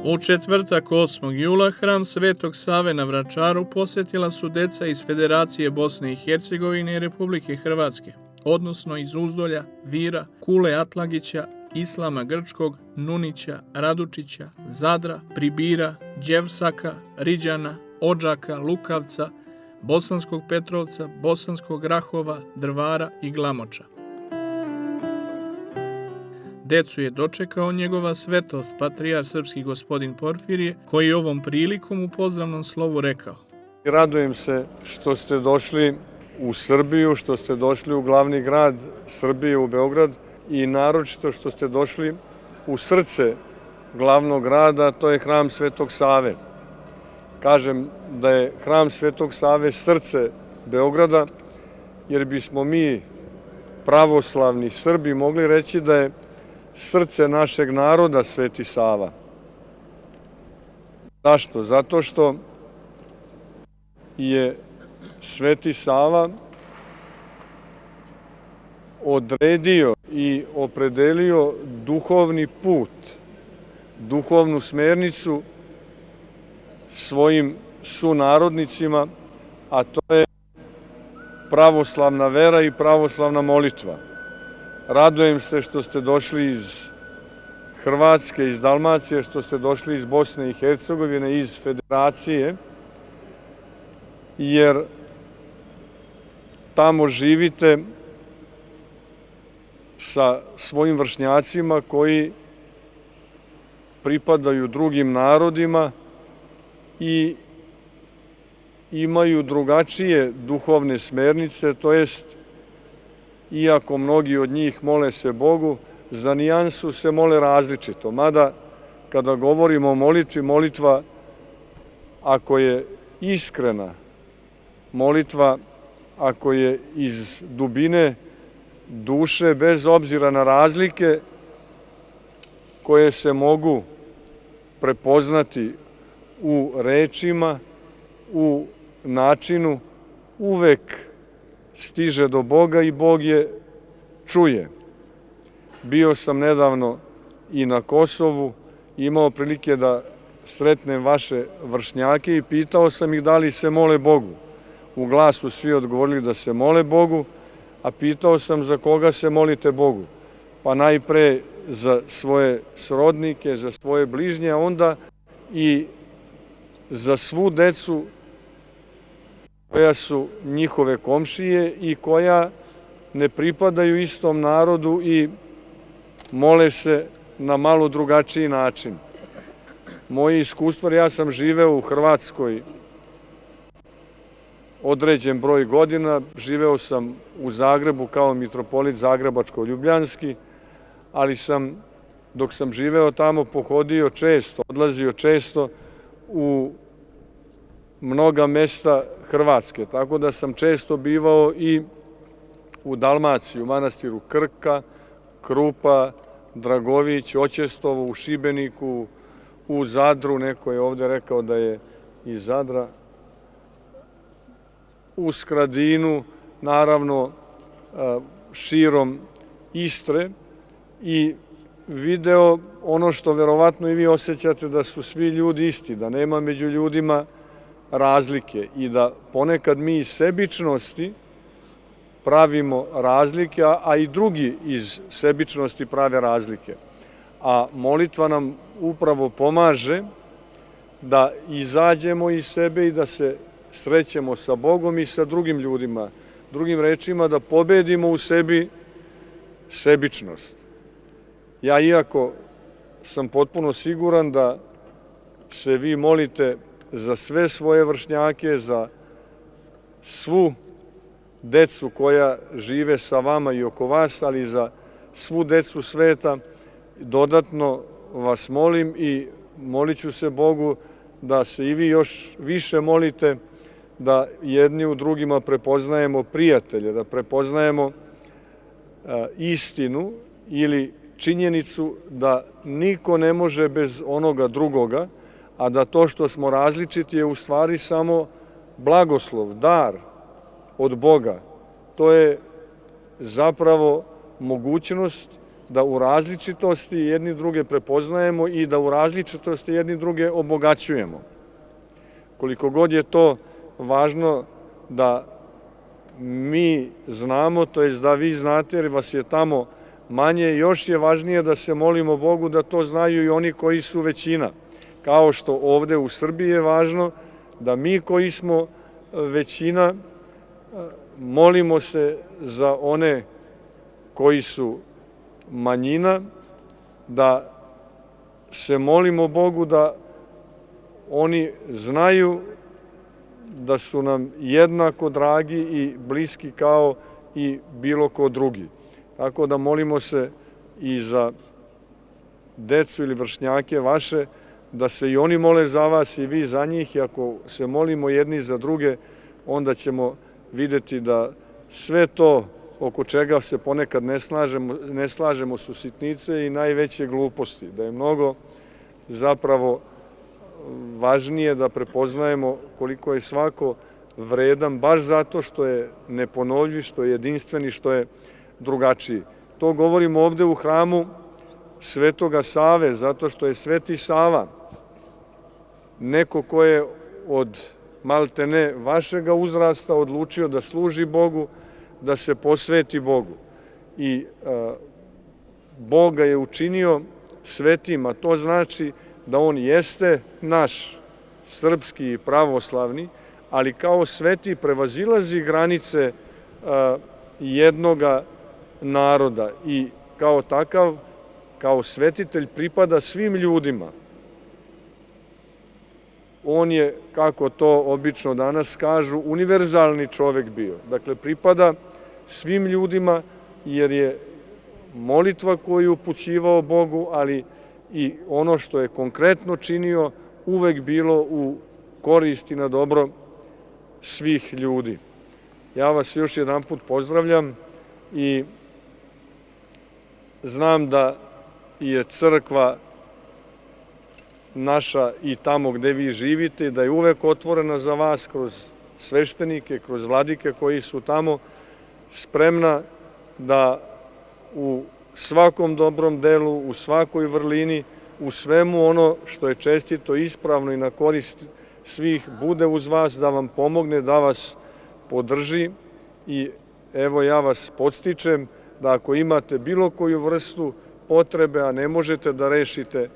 U četvrtak 8. jula hram Svetog Save na Vračaru posjetila su deca iz Federacije Bosne i Hercegovine i Republike Hrvatske, odnosno iz Uzdolja, Vira, Kule Atlagića, Islama Grčkog, Nunića, Radučića, Zadra, Pribira, Đevsaka, Riđana, Odžaka, Lukavca, Bosanskog Petrovca, Bosanskog Rahova, Drvara i Glamoča. Decu je dočekao njegova svetost, patrijar srpski gospodin Porfirije, koji je ovom prilikom u pozdravnom slovu rekao: Radujem se što ste došli u Srbiju, što ste došli u glavni grad Srbije, u Beograd, i naročito što ste došli u srce glavnog grada, to je hram Svetog Save. Kažem da je hram Svetog Save srce Beograda, jer bismo mi, pravoslavni Srbi, mogli reći da je srce našeg naroda Sveti Sava. Zašto? Zato što je Sveti Sava odredio i opredelio duhovni put, duhovnu smernicu svojim sunarodnicima, a to je pravoslavna vera i pravoslavna molitva. Radujem se što ste došli iz Hrvatske, iz Dalmacije, što ste došli iz Bosne i Hercegovine, iz Federacije, jer tamo živite sa svojim vršnjacima koji pripadaju drugim narodima i imaju drugačije duhovne smernice, to jest, iako mnogi od njih mole se Bogu, za nijansu se mole različito. Mada, kada govorimo o molitvi, molitva, ako je iskrena, molitva, ako je iz dubine duše, bez obzira na razlike koje se mogu prepoznati u rečima, u načinu, uvek stiže do Boga i Bog je čuje. Bio sam nedavno i na Kosovu, imao prilike da sretnem vaše vršnjake i pitao sam ih da li se mole Bogu. U glasu svi odgovorili da se mole Bogu, a pitao sam za koga se molite Bogu. Pa najpre za svoje srodnike, za svoje bližnje, a onda i za svu decu koja su njihove komšije i koja ne pripadaju istom narodu i mole se na malo drugačiji način. Moje iskustvo, ja sam živeo u Hrvatskoj određen broj godina, živeo sam u Zagrebu kao mitropolit Zagrebačko-Ljubljanski, ali sam, dok sam živeo tamo, pohodio često, odlazio često u mnoga mesta Hrvatske, tako da sam često bivao i u Dalmaciji, u manastiru Krka, Krupa, Dragović, Oćestovo, u Šibeniku, u Zadru, neko je ovde rekao da je iz Zadra, u Skradinu, naravno širom Istre, i video ono što verovatno i vi osjećate, da su svi ljudi isti, da nema među ljudima razlike i da ponekad mi iz sebičnosti pravimo razlike, a i drugi iz sebičnosti prave razlike. A molitva nam upravo pomaže da izađemo iz sebe i da se srećemo sa Bogom i sa drugim ljudima. Drugim rečima, da pobedimo u sebi sebičnost. Ja, iako sam potpuno siguran da se vi molite za sve svoje vršnjake, za svu decu koja žive sa vama i oko vas, ali i za svu decu sveta, dodatno vas molim i molit ću se Bogu da se i vi još više molite, da jedni u drugima prepoznajemo prijatelje, da prepoznajemo istinu ili činjenicu da niko ne može bez onoga drugoga, a da to što smo različiti je u stvari samo blagoslov, dar od Boga. To je zapravo mogućnost da u različitosti jedni druge prepoznajemo i da u različitosti jedni druge obogaćujemo. Koliko god je to važno da mi znamo, to jest da vi znate jer vas je tamo manje, još je važnije da se molimo Bogu da to znaju i oni koji su većina. Kao što ovde u Srbiji je važno da mi koji smo većina molimo se za one koji su manjina, da se molimo Bogu da oni znaju da su nam jednako dragi i bliski kao i bilo ko drugi. Tako da molimo se i za decu ili vršnjake vaše, da se i oni mole za vas i vi za njih, i ako se molimo jedni za druge, onda ćemo videti da sve to oko čega se ponekad ne slažemo su sitnice i najveće gluposti, da je mnogo zapravo važnije da prepoznajemo koliko je svako vredan, baš zato što je neponovljiv, što je jedinstven i što je drugačiji. To govorimo ovde u hramu Svetoga Save, zato što je Sveti Sava neko ko je od maltene vašega uzrasta odlučio da služi Bogu, da se posveti Bogu. I Boga je učinio svetim, a to znači da on jeste naš srpski i pravoslavni, ali kao sveti prevazilazi granice jednoga naroda i kao takav, kao svetitelj pripada svim ljudima. On je, kako to obično danas kažu, univerzalni čovek bio. Dakle, pripada svim ljudima jer je molitva koju je upućivao Bogu, ali i ono što je konkretno činio uvek bilo u korist i na dobro svih ljudi. Ja vas još jedan put pozdravljam i znam da je crkva naša i tamo gde vi živite, da je uvek otvorena za vas kroz sveštenike, kroz vladike koji su tamo, spremna da u svakom dobrom delu, u svakoj vrlini, u svemu ono što je čestito, ispravno i na korist svih, bude uz vas, da vam pomogne, da vas podrži. I evo ja vas podstičem da ako imate bilo koju vrstu potrebe, a ne možete da rešite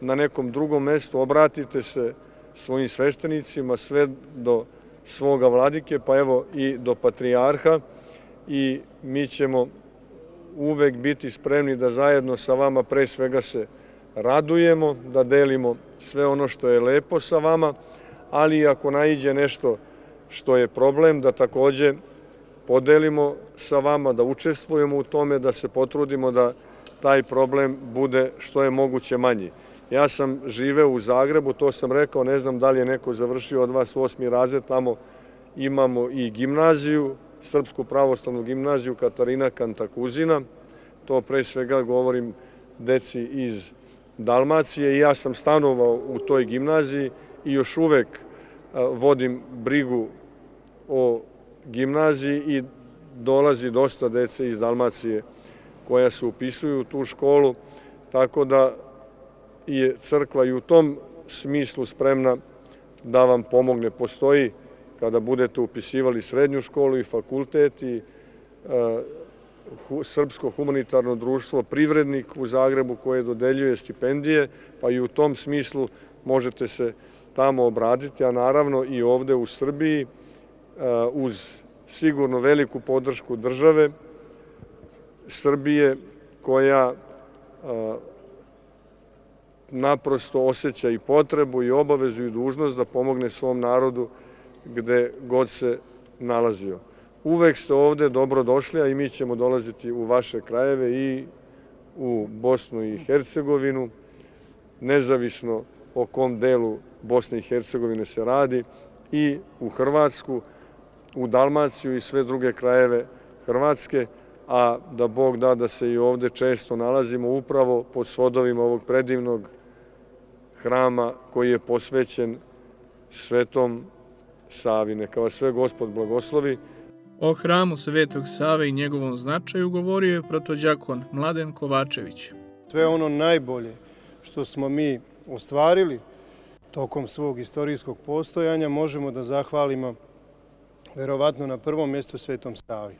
na nekom drugom mestu, obratite se svojim sveštenicima sve do svoga vladike, pa evo i do patrijarha, i mi ćemo uvek biti spremni da zajedno sa vama pre svega se radujemo, da delimo sve ono što je lepo sa vama, ali ako naiđe nešto što je problem, da takođe podelimo sa vama, da učestvujemo u tome, da se potrudimo da taj problem bude što je moguće manji. Ja sam živeo u Zagrebu, to sam rekao, ne znam da li je neko završio od vas 8. razred, tamo imamo i gimnaziju, Srpsku pravoslavnu gimnaziju Katarina Kantakuzina, to pre svega govorim deci iz Dalmacije, i ja sam stanovao u toj gimnaziji i još uvek vodim brigu o gimnaziji i dolazi dosta dece iz Dalmacije koja se upisuju u tu školu, tako da je crkva i u tom smislu spremna da vam pomogne. Postoji, kada budete upisivali srednju školu i fakultet, i Srpsko humanitarno društvo Privrednik u Zagrebu koje dodeljuje stipendije, pa i u tom smislu možete se tamo obratiti, a naravno i ovde u Srbiji uz sigurno veliku podršku države Srbije, koja naprosto osjeća i potrebu i obavezu i dužnost da pomogne svom narodu gde god se nalazio. Uvek ste ovde dobro došli, a i mi ćemo dolaziti u vaše krajeve i u Bosnu i Hercegovinu, nezavisno o kom delu Bosne i Hercegovine se radi, i u Hrvatsku, u Dalmaciju i sve druge krajeve Hrvatske, a da Bog da da se i ovde često nalazimo upravo pod svodovima ovog predivnog hrama koji je posvećen Svetom Savi. Neka vas sve Gospod blagoslovi. O hramu Svetog Save i njegovom značaju govorio je protođakon Mladen Kovačević. Sve ono najbolje što smo mi ostvarili tokom svog istorijskog postojanja možemo da zahvalimo verovatno na prvom mjestu Svetom Savi.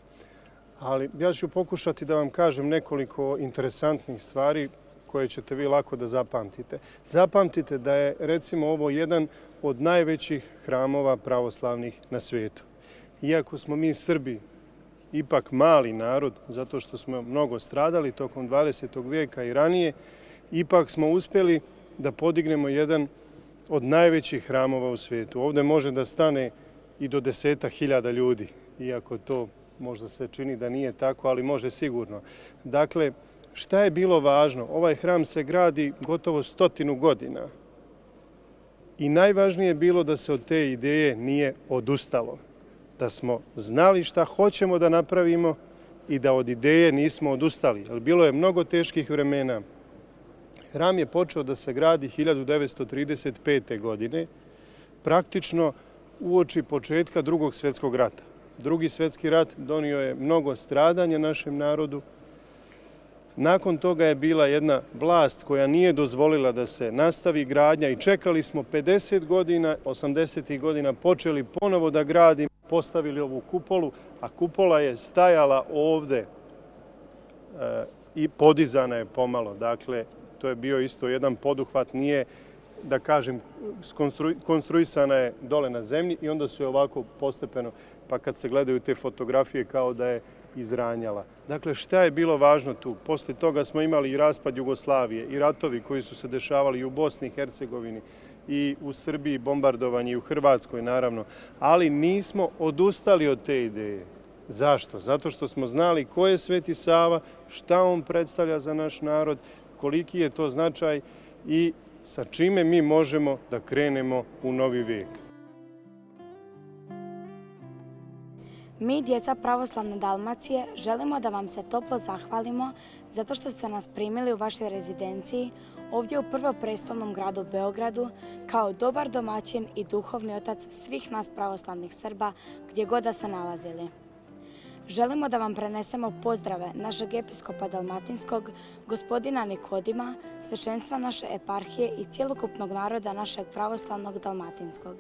Ali ja ću pokušati da vam kažem nekoliko interesantnih stvari koje ćete vi lako da zapamtite. Zapamtite da je recimo ovo jedan od najvećih hramova pravoslavnih na svijetu. Iako smo mi Srbi ipak mali narod, zato što smo mnogo stradali tokom 20. vijeka i ranije, ipak smo uspjeli da podignemo jedan od najvećih hramova u svijetu. Ovdje može da stane i do 10.000 ljudi, iako to možda se čini da nije tako, ali može sigurno. Dakle, šta je bilo važno? Ovaj hram se gradi gotovo 100 godina. I najvažnije je bilo da se od te ideje nije odustalo. Da smo znali šta hoćemo da napravimo i da od ideje nismo odustali. Ali bilo je mnogo teških vremena. Hram je počeo da se gradi 1935. godine, praktično uoči početka Drugog svjetskog rata. Drugi svjetski rat donio je mnogo stradanja našem narodu. Nakon toga je bila jedna vlast koja nije dozvolila da se nastavi gradnja i čekali smo 50 godina, 80. godina počeli ponovo da gradimo, postavili ovu kupolu, a kupola je stajala ovde i podizana je pomalo. Dakle, to je bio isto jedan poduhvat, nije, da kažem, konstruisana je dole na zemlji i onda su je ovako postepeno, pa kad se gledaju te fotografije kao da je izranjala. Dakle, šta je bilo važno tu? Posle toga smo imali i raspad Jugoslavije i ratovi koji su se dešavali i u Bosni i Hercegovini i u Srbiji, bombardovanje i u Hrvatskoj naravno, ali nismo odustali od te ideje. Zašto? Zato što smo znali ko je Sveti Sava, šta on predstavlja za naš narod, koliki je to značaj i sa čime mi možemo da krenemo u novi vijek. Mi, djeca pravoslavne Dalmacije, želimo da vam se toplo zahvalimo zato što ste nas primili u vašoj rezidenciji ovdje u prvoprestolnom gradu Beogradu kao dobar domaćin i duhovni otac svih nas pravoslavnih Srba gdje god da se nalazili. Želimo da vam prenesemo pozdrave našeg episkopa Dalmatinskog, gospodina Nikodima, sveštenstva naše eparhije i cjelokupnog naroda našeg pravoslavnog Dalmatinskog.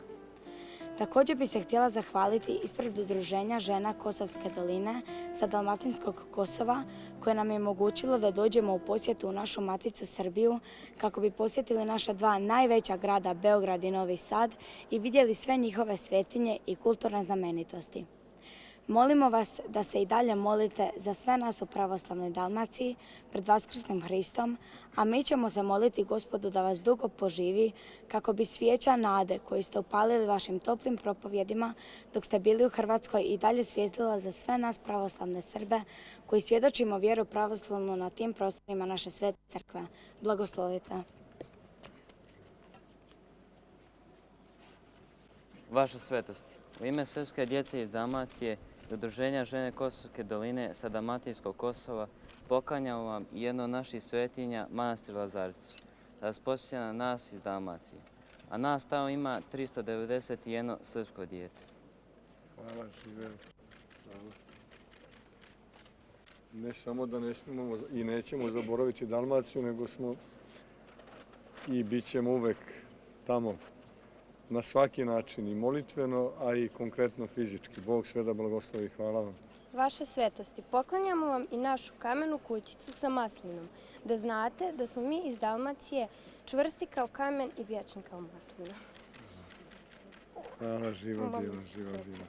Također bi se htjela zahvaliti ispred Udruženja žena Kosovske doline sa Dalmatinskog Kosova koje nam je omogućilo da dođemo u posjetu u našu maticu Srbiju kako bi posjetili naša dva najveća grada Beograd i Novi Sad i vidjeli sve njihove svetinje i kulturne znamenitosti. Molimo vas da se i dalje molite za sve nas u pravoslavnoj Dalmaciji pred Vaskrsnim Hristom, a mi ćemo se moliti Gospodu da vas dugo poživi kako bi svijeća nade koju ste upalili vašim toplim propovjedima dok ste bili u Hrvatskoj i dalje svjetlila za sve nas pravoslavne Srbe koji svjedočimo vjeru pravoslavnu na tim prostorima naše svete crkve. Blagoslovite. Vaša svetosti, u ime srpske djece iz Dalmacije i Udruženja žene Kosovske doline sa Dalmatinskog Kosova poklanjamo vam jedno od naših svetinja, manastir Lazaricu, da vas posjeća na nas iz Dalmacije. A nas tamo ima 391 srpsko dijete. Hvala, živeo. Ne samo da ne smijemo i nećemo zaboraviti Dalmaciju, nego smo i bit ćemo uvek tamo. Na svaki način, i molitveno, a i konkretno fizički. Bog sve da blagoslovi. Hvala vam. Vaše svetosti, poklanjamo vam i našu kamenu kućicu sa maslinom, da znate da smo mi iz Dalmacije čvrsti kao kamen i vječni kao maslina. Hvala, živa diva, živa diva.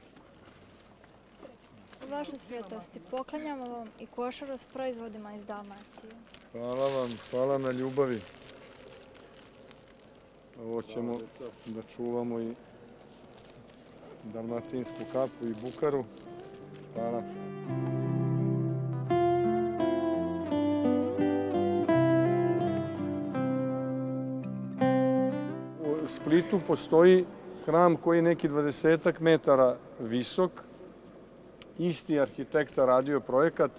Vaše svetosti, poklanjamo vam i košaru s proizvodima iz Dalmacije. Hvala vam, hvala na ljubavi. Ovo ćemo da čuvamo i dalmatinsku kapu i bukaru. Hvala. U Splitu postoji hram koji je neki 20 metara visok. Isti arhitekta radio projekat.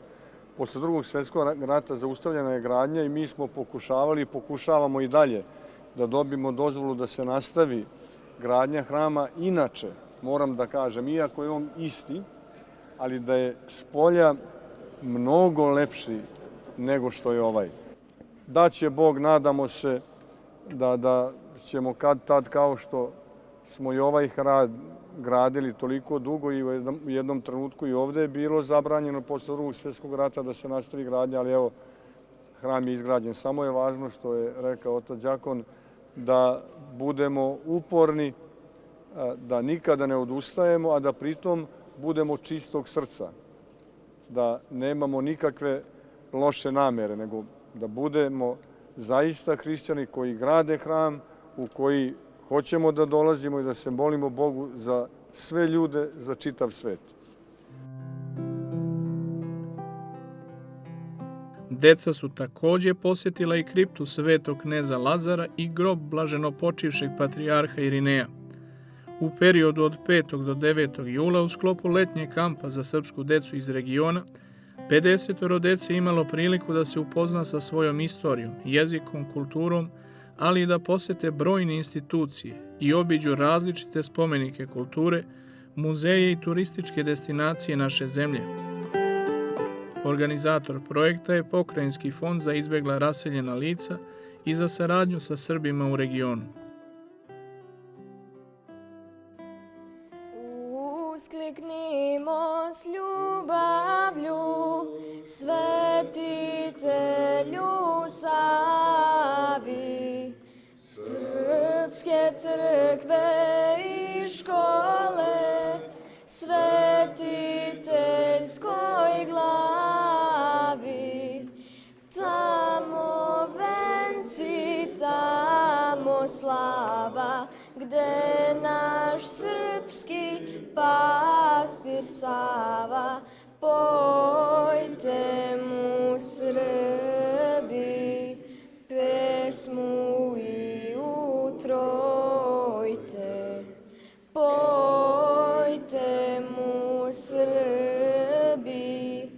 Posle Drugog svjetskog rata zaustavljena je gradnja i mi smo pokušavali i pokušavamo i dalje da dobijemo dozvolu da se nastavi gradnja hrama. Inače, moram da kažem, iako je on isti, ali da je spolja mnogo lepši nego što je ovaj. Da će Bog, nadamo se, da ćemo kad tad, kao što smo i ovaj hram gradili toliko dugo i u jednom trenutku i ovde je bilo zabranjeno posle Drugog svjetskog rata da se nastavi gradnja, ali evo, hram je izgrađen. Samo je važno, što je rekao otac đakon, da budemo uporni, da nikada ne odustajemo, a da pritom budemo čistog srca, da nemamo nikakve loše namere, nego da budemo zaista hrišćani koji grade hram, u koji hoćemo da dolazimo i da se molimo Bogu za sve ljude, za čitav svet. Deca su takođe posjetila i kriptu svetog kneza Lazara i grob blaženopočivšeg patrijarha Irineja. U periodu od 5. do 9. jula u sklopu letnjeg kampa za srpsku decu iz regiona, 50 dece imalo priliku da se upozna sa svojom istorijom, jezikom, kulturom, ali i da posete brojne institucije i obiđu različite spomenike kulture, muzeje i turističke destinacije naše zemlje. Organizator projekta je Pokrajinski fond za izbegla raseljena lica i za saradnju sa Srbima u regionu. Uskliknimo s ljubavlju, svetitelju Savi, srpske crkve i škole, svetiteljskoj glavi. Tamo venci, tamo slava, gde naš srpski pastir Sava. Pojte mu Srbi pesmu i utrojte. Pojte mu Srbi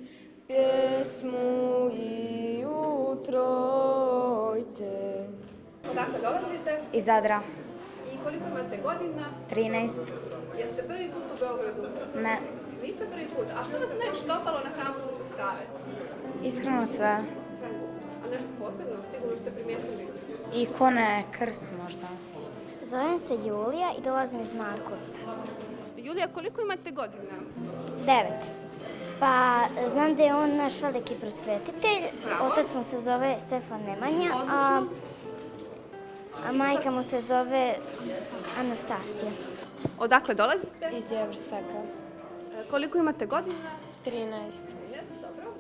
pesmu i utrojte. Odakle dolazite? Iz Zadra. I koliko imate godina? 13. Jeste prvi put u Beogradu? Ne. Niste prvi put. A što vas najviše dopalo na hramu Svetog Save? Iskreno sve. Sve. A nešto posebno? Sigurno ste primijetili? Ikone, krst možda. Zovem se Julija i dolazim iz Markovca. Julija, koliko imate godina? 9. Pa znam da je on naš veliki prosvetitelj. Bravo. Otac mu se zove Stefan Nemanja, a majka mu se zove Anastasija. Odakle dolazite? Iz Đevrsaka. Koliko imate godina? 13. Jeste, dobro.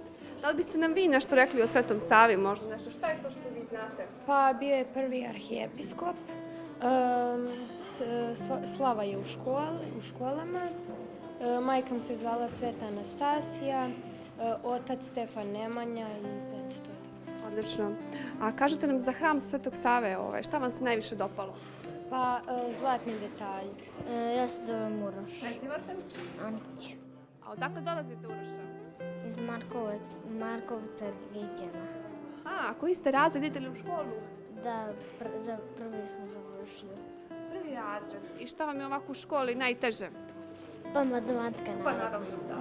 Da li biste nam vi nešto rekli o Svetom Savi, možda nešto? Šta je to što vi znate? Pa bio je prvi arhijepiskop. Slava je u školama. Majka mu se zvala Sveta Anastasija, otac Stefan Nemanja i eto to. Odlično. A kažete nam za hram Svetog Save, šta vam se najviše dopalo? Pa zlatni detalji. Ja se zovem Uroš Prezivate? Antić. A odakle dolazite, Uroša? Iz Markovca Liđana. A koji ste razred, idete li u školu? Da, za prvi smo završili. Prvi razred. I šta vam je ovako u školi najteže? Pa matematika Pa naravno. naravno, da.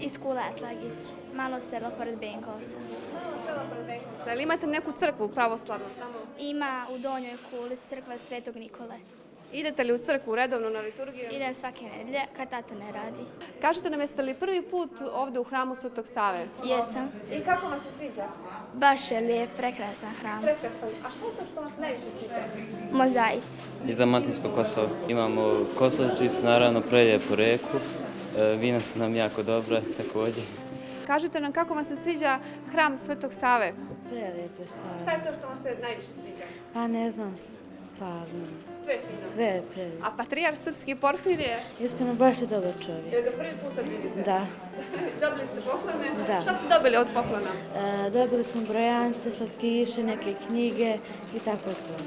Iz Kule Atlagić. Malo selo pored Benkovca. Selo pored Benkovca. Ili imate neku crkvu pravoslavnu tamo? Ima u Donjoj Kuli crkva Svetog Nikole. Idete li u crkvu redovno na liturgiju? Idem svake nedelje kad tata ne radi. Kažete nam, jeste li prvi put ovde u hramu Svetog Save? Jesam. I kako vam se sviđa? Baš je lijep, prekrasan hram. Prekrasan. A što je to što vas najviše sviđa? Mozaici. Iz Dalmatinskog Kosova imamo Kosovčicu, naravno prelijepu reku. Vina su nam jako dobra također. Kažete nam kako vam se sviđa hram Svetog Save? Prelijepe stvari. Šta je to što vam se najviše sviđa? Pa ne znam stvarno. Sve fino. Sve je prelijepo. A patrijarh srpski Porfirije? Iskreno, baš je dobar čovjek. Jel ga prvi put sad vidite? Da. Dobili ste poklone? Da. Šta ste dobili od poklona? Dobili smo brojance, slatkiše, neke knjige i tako to.